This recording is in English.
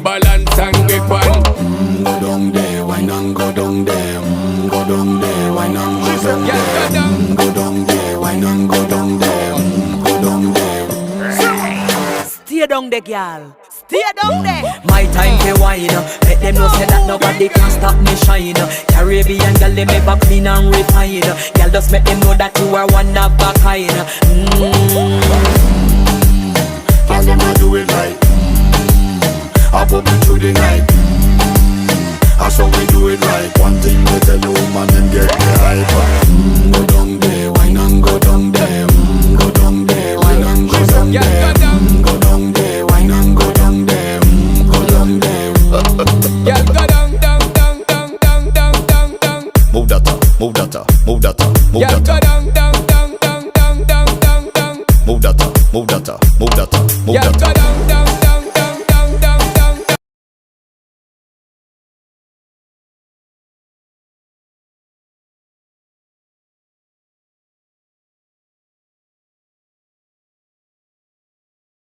balance and grip on. Go down there, why not go down there? Go down there, why not go down there? Go down there, why not go down there? Go down there. Stay down there, girl. Stay down there. My time to wine. Let them know say that nobody can stop me shine. Caribbean girl, they make back clean and refine. Girl, just make them know that you are one of a kind. Girl, them a do it right. I pop it through the night. That's how we do it right. One thing we tell you, man, and get the hype. Go down there, why not go down there?